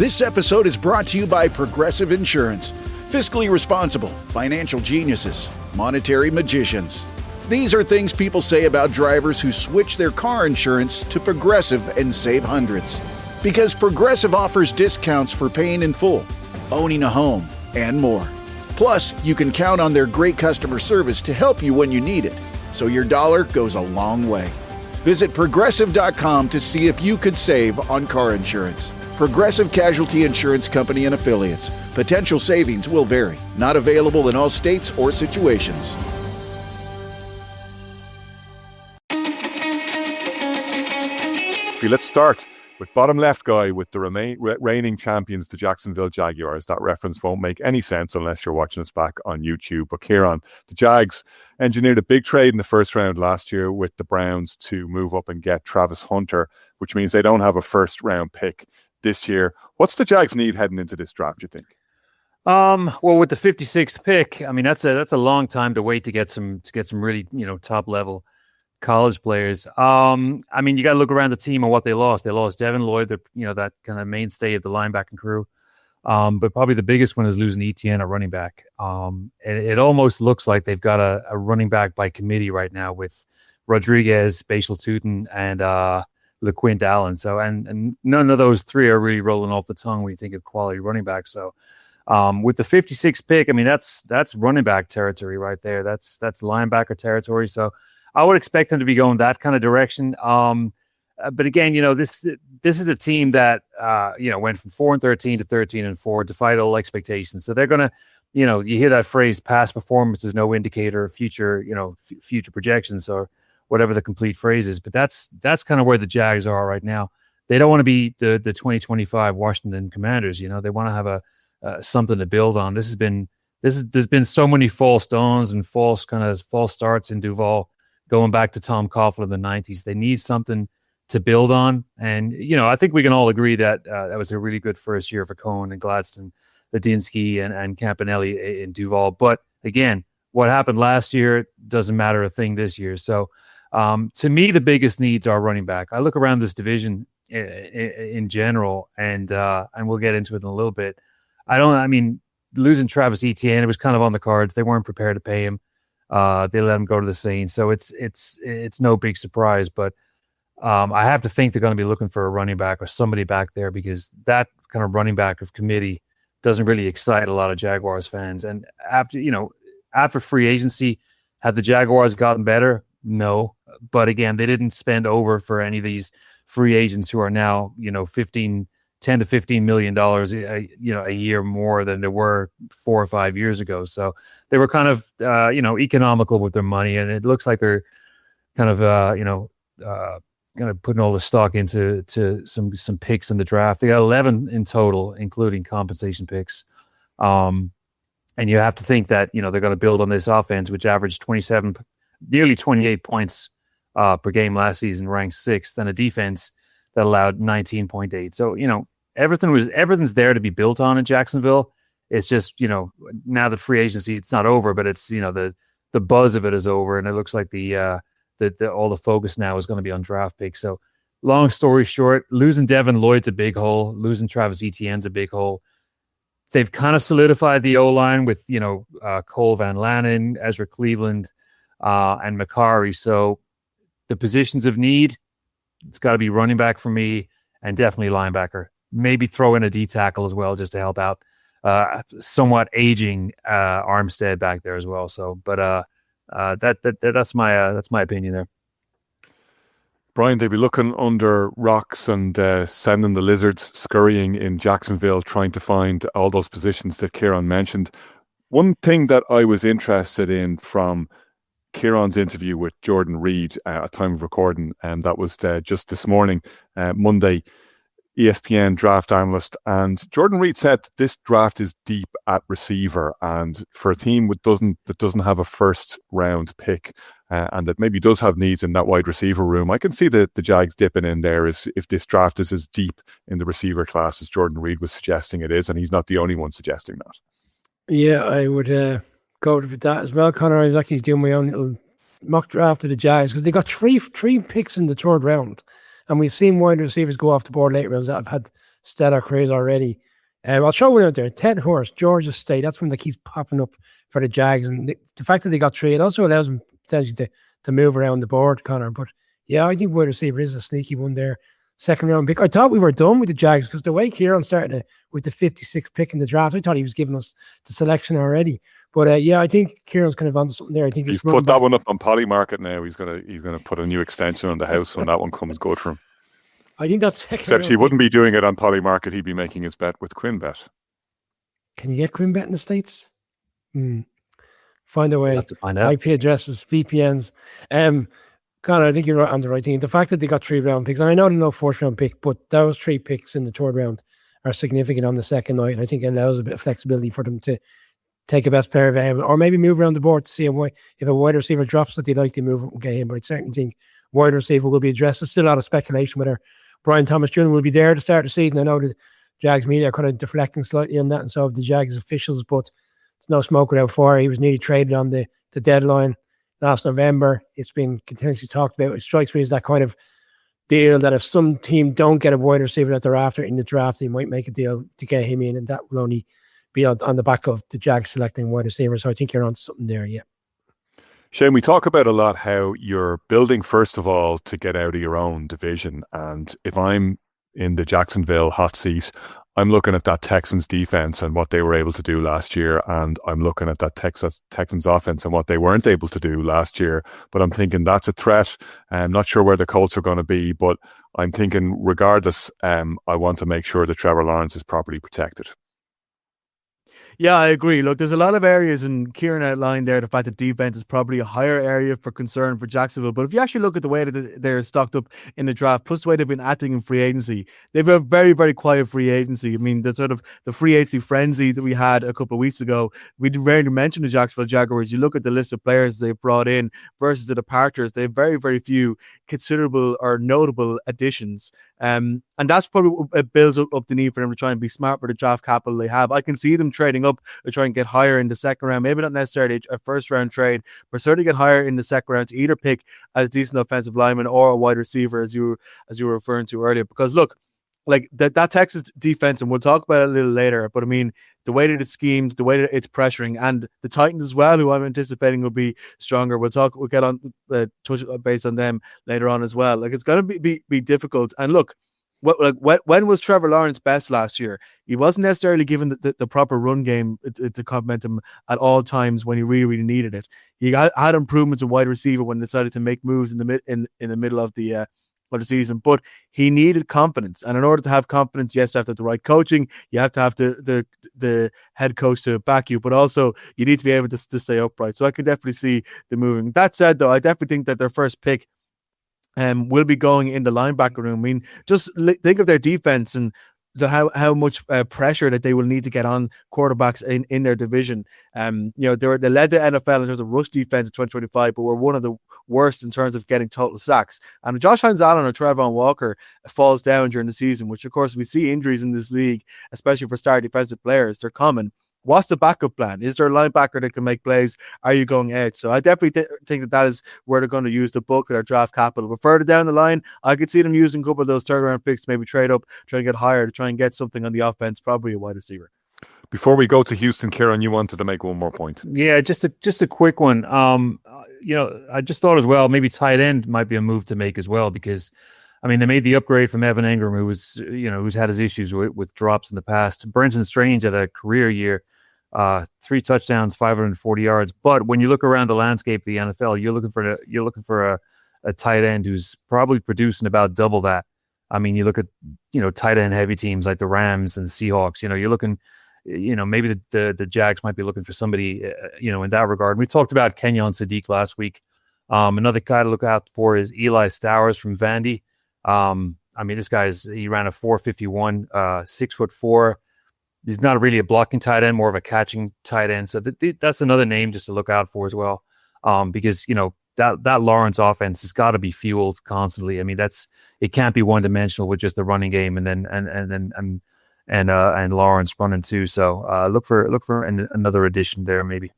This episode is brought to you by Progressive Insurance. Fiscally responsible, financial geniuses, monetary magicians. These are things people say about drivers who switch their car insurance to Progressive and save hundreds. Because Progressive offers discounts for paying in full, owning a home, and more. Plus, you can count on their great customer service to help you when you need it, so your dollar goes a long way. Visit Progressive.com to see if you could save on car insurance. Progressive Casualty Insurance Company and Affiliates. Potential savings will vary. Not available in all states or situations. Let's start with bottom left guy with the reigning champions, the Jacksonville Jaguars. That reference won't make any sense unless you're watching us back on YouTube. But Ciaran, the Jags engineered a big trade in the first round last year with the Browns to move up and get Travis Hunter, which means they don't have a first round pick this year. What's the Jags need heading into this draft, you think? Well, with the 56th pick, I mean that's a long time to wait to get some really, top level college players. I mean, you got to look around the team and what they lost. They lost Devin Lloyd, that kind of mainstay of the linebacking crew. But probably the biggest one is losing Etienne, a running back. It almost looks like they've got a running back by committee right now with Rodriguez, Bashal Tutin, and LaQuint Allen. So, and none of those three are really rolling off the tongue when you think of quality running back. So, with the 56th pick, I mean, that's running back territory right there. That's linebacker territory. So I would expect them to be going that kind of direction. But again, this is a team that, went from 4-13 to 13-4, defied all expectations. So they're going to, you hear that phrase, past performance is no indicator of future, future projections or whatever the complete phrase is. But that's kind of where the Jags are right now. They don't want to be the 2025 Washington Commanders. They want to have a something to build on. There's been so many false dawns and false starts in Duval going back to Tom Coughlin in the 90s. They need something to build on. And, I think we can all agree that that was a really good first year for Coen and Gladstone, Ladinsky and Campanelli in Duval. But again, what happened last year doesn't matter a thing this year. So to me, the biggest needs are running back. I look around this division in general, and we'll get into it in a little bit. Losing Travis Etienne, it was kind of on the cards. They weren't prepared to pay him. They let him go to the Saints. So it's no big surprise, but I have to think they're going to be looking for a running back or somebody back there, because that kind of running back of committee doesn't really excite a lot of Jaguars fans. And after free agency, have the Jaguars gotten better? No. But again, they didn't spend over for any of these free agents who are now, $10 to $15 million a year more than there were 4 or 5 years ago. So they were kind of economical with their money, and it looks like they're kind of putting all the stock into some picks in the draft. They got 11 in total, including compensation picks. And you have to think that they're going to build on this offense, which averaged 27, nearly 28 points per game last season, ranked 6th, and a defense that allowed 19.8. So, everything's there to be built on in Jacksonville. It's just, now that free agency, it's not over, but it's, the buzz of it is over. And it looks like all the focus now is going to be on draft picks. So long story short, losing Devin Lloyd's a big hole. Losing Travis Etienne's a big hole. They've kind of solidified the O-line with, Cole Van Lanen, Ezra Cleveland, and Macari. So the positions of need, it's got to be running back for me, and definitely linebacker. Maybe throw in a D tackle as well, just to help out somewhat aging Armstead back there as well. So, but that's my opinion there. Brian, they'd be looking under rocks and sending the lizards scurrying in Jacksonville, trying to find all those positions that Ciaran mentioned. One thing that I was interested in from Ciaran's interview with Jordan Reed at time of recording, and that was just this morning, Monday, ESPN draft analyst, and Jordan Reed said this draft is deep at receiver, and for a team that doesn't have a first round pick, and that maybe does have needs in that wide receiver room, I can see the Jags dipping in there if this draft is as deep in the receiver class as Jordan Reed was suggesting it is, and he's not the only one suggesting that. Yeah, I would go with that as well, Conor. I was actually doing my own little mock draft of the Jags because they got three picks in the third round. And we've seen wide receivers go off the board later rounds that have had stellar careers already. I'll throw one out there. Ted Horst, Georgia State. That's one that keeps popping up for the Jags. And the fact that they got 3, it also allows them potentially to move around the board, Conor. But yeah, I think wide receiver is a sneaky one there. Second round pick. I thought we were done with the Jags because the way Ciaran started with the 56th pick in the draft, I thought he was giving us the selection already. But yeah, I think Kieran's kind of onto something there. I think he's put that one up on Polymarket now. He's gonna put a new extension on the house when that one comes good for him. I think that's second. Except he wouldn't be doing it on Polymarket. He'd be making his bet with QuinnBet. Can you get QuinnBet in the States? Find a way. We'll have to find out. IP addresses, VPNs. Conor, I think you're on the right thing. The fact that they got 3 round picks, and I know they're no 4th round pick, but those 3 picks in the 3rd round are significant on the second night. And I think it allows a bit of flexibility for them to take a best player available, or maybe move around the board to see if a wide receiver drops that they like to move and get him. But I certainly think wide receiver will be addressed. There's still a lot of speculation whether Brian Thomas Jr. will be there to start the season. I know the Jags media are kind of deflecting slightly on that, and so have the Jags officials, but there's no smoke without fire. He was nearly traded on the deadline last November. It's been continuously talked about. It strikes me as that kind of deal that if some team don't get a wide receiver that they're after in the draft, they might make a deal to get him in, and that will only be on the back of the Jags selecting wide receivers. So I think you're on something there, yeah. Shane, we talk about a lot how you're building, first of all, to get out of your own division. And if I'm in the Jacksonville hot seat, I'm looking at that Texans defense and what they were able to do last year. And I'm looking at that Texans offense and what they weren't able to do last year. But I'm thinking that's a threat. I'm not sure where the Colts are going to be, but I'm thinking regardless, I want to make sure that Trevor Lawrence is properly protected. Yeah, I agree. Look, there's a lot of areas, and Ciaran outlined there the fact that defense is probably a higher area for concern for Jacksonville. But if you actually look at the way that they're stocked up in the draft, plus the way they've been acting in free agency, they've a very, very quiet free agency. I mean, the sort of the free agency frenzy that we had a couple of weeks ago, we rarely mention the Jacksonville Jaguars. You look at the list of players they've brought in versus the departures, they have very, very few considerable or notable additions. And that's probably what it builds up the need for them to try and be smart with the draft capital they have. I can see them trading up to try and get higher in the second round, maybe not necessarily a first round trade, but certainly get higher in the second round to either pick a decent offensive lineman or a wide receiver, as you were referring to earlier. Because look, like that Texas defense, and we'll talk about it a little later, but I mean, the way that it's schemed, the way that it's pressuring, and the Titans as well, who I'm anticipating will be stronger. We'll get on touch base on them later on as well. Like, it's going to be difficult. And look, when was Trevor Lawrence best last year? He wasn't necessarily given the proper run game to complement him at all times when he really, really needed it. He had improvements in wide receiver when he decided to make moves in the middle of the season, but he needed confidence, and in order to have confidence, you have to have the right coaching. You have to have the head coach to back you, but also you need to be able to stay upright. So I can definitely see the moving. That said, though, I definitely think that their first pick will be going in the linebacker room. I mean, just think of their defense and how much pressure that they will need to get on quarterbacks in their division. They led the NFL in terms of rush defense in 2025, but were one of the worst in terms of getting total sacks. And Josh Hines-Allen or Trevon Walker falls down during the season, which of course we see injuries in this league, especially for star defensive players. They're common. What's the backup plan? Is there a linebacker that can make plays? Are you going edge? So I definitely think that is where they're going to use the bulk of their draft capital. But further down the line, I could see them using a couple of those third round picks to maybe trade up, try and get higher, to try and get something on the offense, probably a wide receiver. Before we go to Houston, Ciaran, you wanted to make one more point. Yeah, just a quick one. I just thought as well, maybe tight end might be a move to make as well, because I mean, they made the upgrade from Evan Ingram, who's had his issues with drops in the past. Brenton Strange had a career year, 3 touchdowns, 540 yards. But when you look around the landscape of the NFL, you're looking for a tight end who's probably producing about double that. I mean, you look at tight end heavy teams like the Rams and the Seahawks. You're looking, maybe the Jags might be looking for somebody, in that regard. We talked about Kenyon Sadiq last week. Another guy to look out for is Eli Stowers from Vandy. I mean, this he ran a 4.51, 6'4". He's not really a blocking tight end, more of a catching tight end. So that's another name just to look out for as well. Because that Lawrence offense has got to be fueled constantly. I mean, it can't be one dimensional with just the running game and Lawrence running too. So look for another addition there maybe.